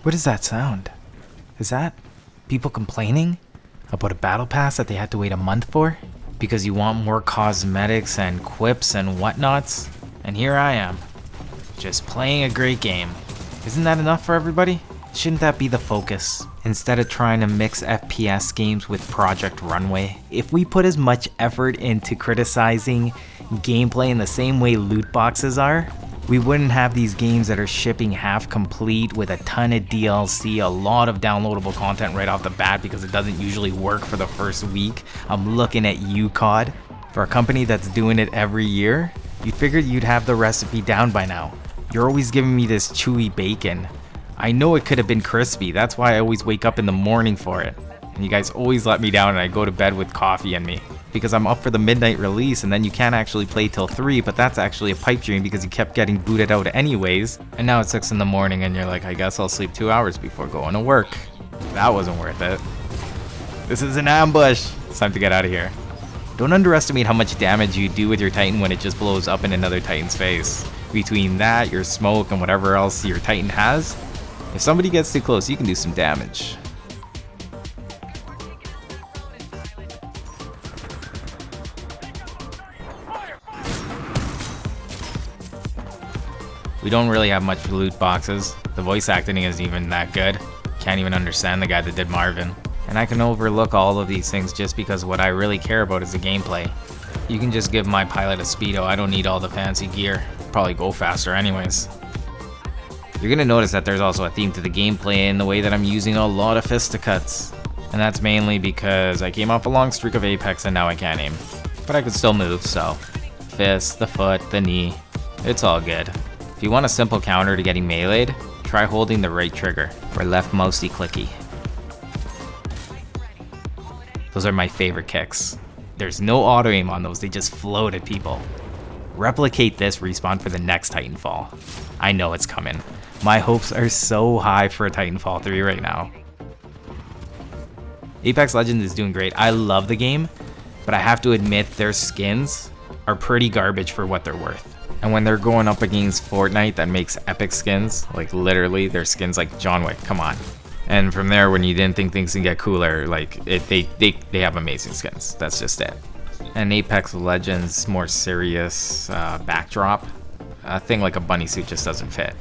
What is that sound? Is that people complaining about a battle pass that they had to wait a month for? Because you want more cosmetics and quips and whatnots? And here I am, just playing a great game. Isn't that enough for everybody? Shouldn't that be the focus? Instead of trying to mix FPS games with Project Runway? If we put as much effort into criticizing gameplay in the same way loot boxes are, we wouldn't have these games that are shipping half complete with a ton of DLC, a lot of downloadable content right off the bat because it doesn't usually work for the first week. I'm looking at you, COD. For a company that's doing it every year, you'd figured you'd have the recipe down by now. You're always giving me this chewy bacon. I know it could have been crispy, that's why I always wake up in the morning for it. And you guys always let me down and I go to bed with coffee in me. Because I'm up for the midnight release and then you can't actually play till 3, but that's actually a pipe dream because you kept getting booted out anyways. And now it's 6 in the morning and you're like, I guess I'll sleep 2 hours before going to work. That wasn't worth it. This is an ambush. It's time to get out of here. Don't underestimate how much damage you do with your Titan when it just blows up in another Titan's face. Between that, your smoke, and whatever else your Titan has, if somebody gets too close, you can do some damage. We don't really have much loot boxes. The voice acting isn't even that good. Can't even understand the guy that did Marvin. And I can overlook all of these things just because what I really care about is the gameplay. You can just give my pilot a speedo, I don't need all the fancy gear. Probably go faster anyways. You're gonna notice that there's also a theme to the gameplay in the way that I'm using a lot of fisticuts. And that's mainly because I came off a long streak of Apex and now I can't aim. But I can still move, so. Fist, the foot, the knee, it's all good. If you want a simple counter to getting meleeed, try holding the right trigger, or left mousey clicky. Those are my favorite kicks. There's no auto aim on those, they just float at people. Replicate this respawn for the next Titanfall. I know it's coming. My hopes are so high for a Titanfall 3 right now. Apex Legends is doing great. I love the game, but I have to admit their skins are pretty garbage for what they're worth. And when they're going up against Fortnite that makes epic skins, like literally their skins like John Wick, come on. And from there, when you didn't think things can get cooler, like they have amazing skins. That's just it. And Apex Legends more serious backdrop, a thing like a bunny suit just doesn't fit.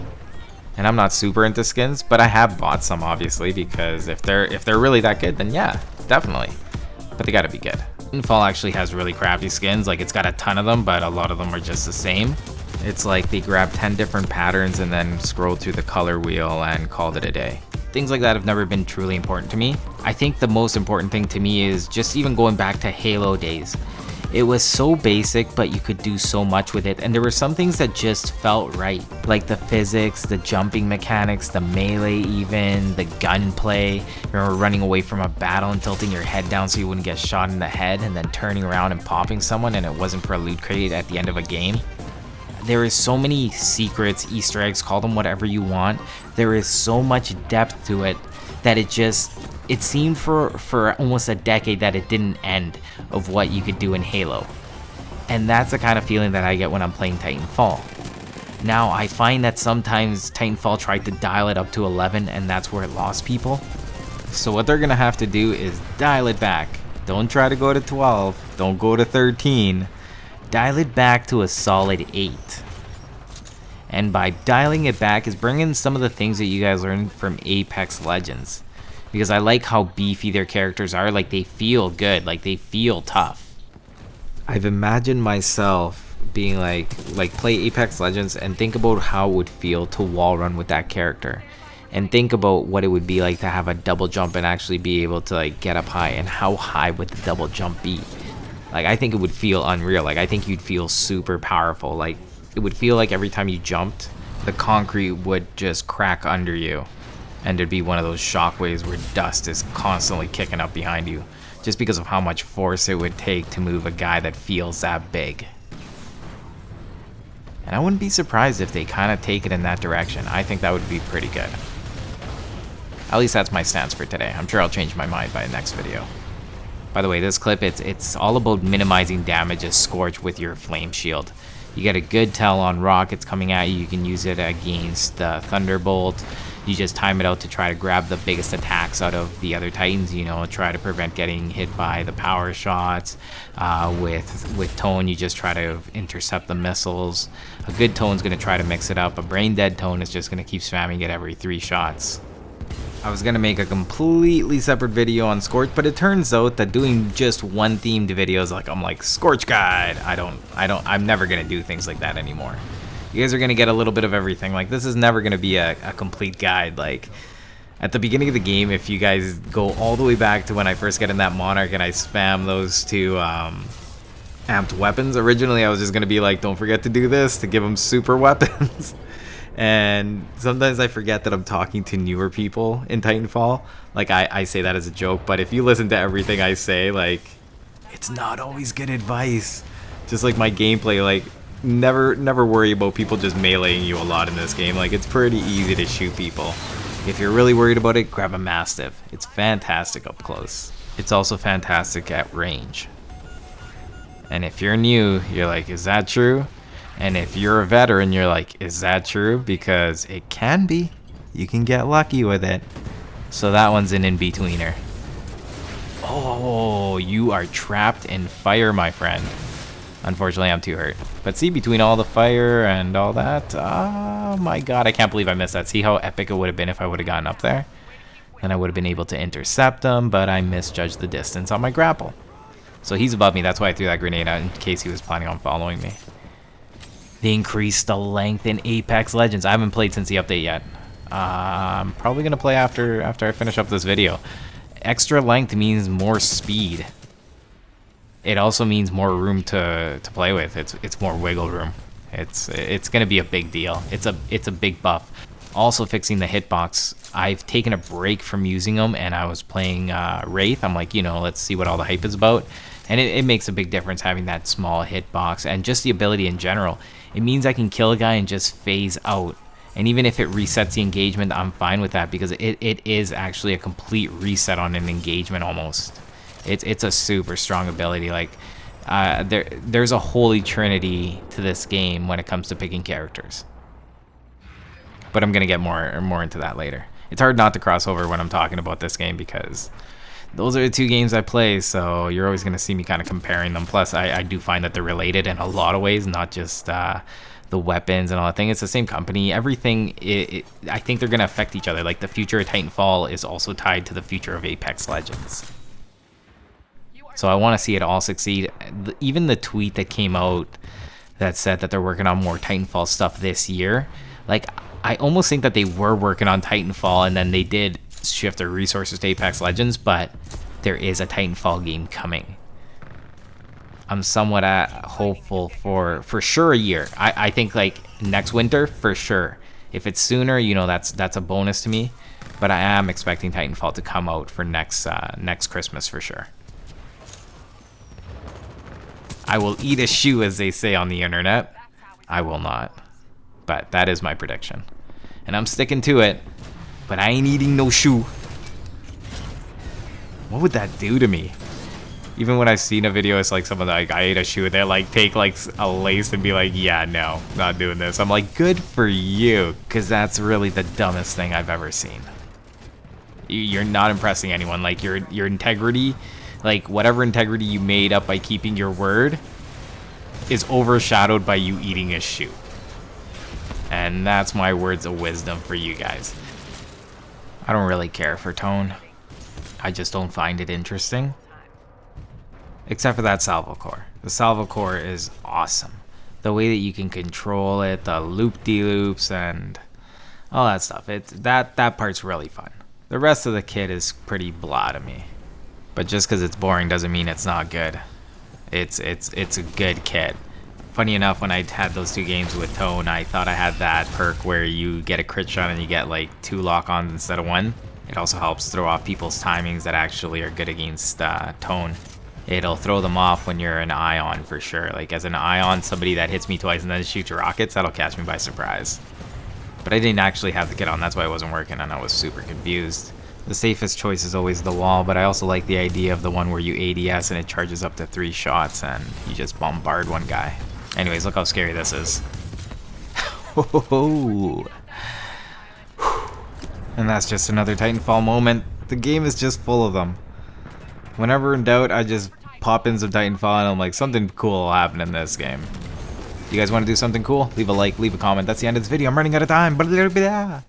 And I'm not super into skins, but I have bought some obviously because if they're really that good, then yeah, definitely. But they gotta be good. Titanfall actually has really crappy skins, like it's got a ton of them, but a lot of them are just the same. It's like they grabbed 10 different patterns and then scrolled through the color wheel and called it a day. Things like that have never been truly important to me. I think the most important thing to me is just even going back to Halo days. It was so basic, but you could do so much with it, and there were some things that just felt right. Like the physics, the jumping mechanics, the melee even, the gunplay. Remember running away from a battle and tilting your head down so you wouldn't get shot in the head, and then turning around and popping someone and it wasn't for a loot crate at the end of a game? There is so many secrets, Easter eggs, call them whatever you want. There is so much depth to it that it seemed for almost a decade that it didn't end of what you could do in Halo. And that's the kind of feeling that I get when I'm playing Titanfall. Now, I find that sometimes Titanfall tried to dial it up to 11 and that's where it lost people. So what they're gonna have to do is dial it back. Don't try to go to 12, don't go to 13. Dial it back to a solid 8. And by dialing it back is bringing some of the things that you guys learned from Apex Legends. Because I like how beefy their characters are, like they feel good, like they feel tough. I've imagined myself being like play Apex Legends and think about how it would feel to wall run with that character. And think about what it would be like to have a double jump and actually be able to like get up high, and how high would the double jump be? Like I think it would feel unreal. Like I think you'd feel super powerful. Like it would feel like every time you jumped, the concrete would just crack under you. And there'd be one of those shockwaves where dust is constantly kicking up behind you, just because of how much force it would take to move a guy that feels that big. And I wouldn't be surprised if they kind of take it in that direction. I think that would be pretty good. At least that's my stance for today. I'm sure I'll change my mind by the next video. By the way, this clip, it's all about minimizing damage as Scorch with your Flame Shield. You get a good tell on rockets coming at you. You can use it against the Thunderbolt. You just time it out to try to grab the biggest attacks out of the other Titans, you know, try to prevent getting hit by the power shots. With Tone, you just try to intercept the missiles. A good Tone's going to try to mix it up. A brain dead Tone is just going to keep spamming it every 3 shots. I was gonna make a completely separate video on Scorch, but it turns out that doing just one themed video is like, I'm like, Scorch guide. I'm never gonna do things like that anymore. You guys are gonna get a little bit of everything. Like, this is never gonna be a complete guide. Like, at the beginning of the game, if you guys go all the way back to when I first get in that Monarch and I spam those 2 amped weapons, originally I was just gonna be like, don't forget to do this to give them super weapons. And sometimes I forget that I'm talking to newer people in Titanfall. Like, I say that as a joke, but if you listen to everything I say, like, it's not always good advice. Just like my gameplay, like, never worry about people just meleeing you a lot in this game. Like, it's pretty easy to shoot people. If you're really worried about it, grab a Mastiff. It's fantastic up close. It's also fantastic at range. And if you're new, you're like, is that true? And if you're a veteran, you're like, is that true? Because it can be. You can get lucky with it. So that one's an in-betweener. Oh, you are trapped in fire, my friend. Unfortunately, I'm too hurt. But see, between all the fire and all that, oh my god, I can't believe I missed that. See how epic it would have been if I would have gotten up there? And I would have been able to intercept him, but I misjudged the distance on my grapple. So he's above me, that's why I threw that grenade out in case he was planning on following me. They increased the length in Apex Legends. I haven't played since the update yet. I'm probably going to play after I finish up this video. Extra length means more speed. It also means more room to play with. It's more wiggle room. It's going to be a big deal. It's a big buff. Also fixing the hitbox. I've taken a break from using them, and I was playing Wraith. I'm like, you know, let's see what all the hype is about. And it makes a big difference having that small hitbox and just the ability in general. It means I can kill a guy and just phase out. And even if it resets the engagement, I'm fine with that because it is actually a complete reset on an engagement almost. It's a super strong ability. Like there's a holy trinity to this game when it comes to picking characters. But I'm gonna get more into that later. It's hard not to cross over when I'm talking about this game because those are the 2 games I play, so you're always going to see me kind of comparing them. Plus, I do find that they're related in a lot of ways, not just the weapons and all that thing. It's the same company. Everything, I think they're going to affect each other. Like, the future of Titanfall is also tied to the future of Apex Legends. So I want to see it all succeed. Even the tweet that came out that said that they're working on more Titanfall stuff this year, like, I almost think that they were working on Titanfall and then they did shift their resources to Apex Legends, but there is a Titanfall game coming. I'm somewhat hopeful for sure a year. I think like next winter for sure. If it's sooner, you know, that's a bonus to me. But I am expecting Titanfall to come out for next Christmas for sure. I will eat a shoe, as they say on the internet. I will not. But that is my prediction. And I'm sticking to it. But I ain't eating no shoe. What would that do to me? Even when I've seen a video, it's like someone like, I ate a shoe. They like take like a lace and be like, yeah, no, not doing this. I'm like, good for you. Because that's really the dumbest thing I've ever seen. You're not impressing anyone. Like your integrity, like whatever integrity you made up by keeping your word is overshadowed by you eating a shoe. And that's my words of wisdom for you guys. I don't really care for Tone. I just don't find it interesting. Except for that salvo core. The salvo core is awesome. The way that you can control it, the loop-de-loops, and all that stuff. That part's really fun. The rest of the kit is pretty blah to me. But just because it's boring doesn't mean it's not good. It's a good kit. Funny enough, when I had those 2 games with Tone, I thought I had that perk where you get a crit shot and you get like 2 lock-ons instead of 1. It also helps throw off people's timings that actually are good against Tone. It'll throw them off when you're an Ion for sure. Like as an Ion, somebody that hits me twice and then shoots rockets, that'll catch me by surprise. But I didn't actually have the kit on, that's why it wasn't working and I was super confused. The safest choice is always the wall, but I also like the idea of the one where you ADS and it charges up to 3 shots and you just bombard one guy. Anyways, look how scary this is. And that's just another Titanfall moment. The game is just full of them. Whenever in doubt, I just pop in some Titanfall and I'm like, something cool will happen in this game. You guys want to do something cool? Leave a like, leave a comment. That's the end of this video. I'm running out of time.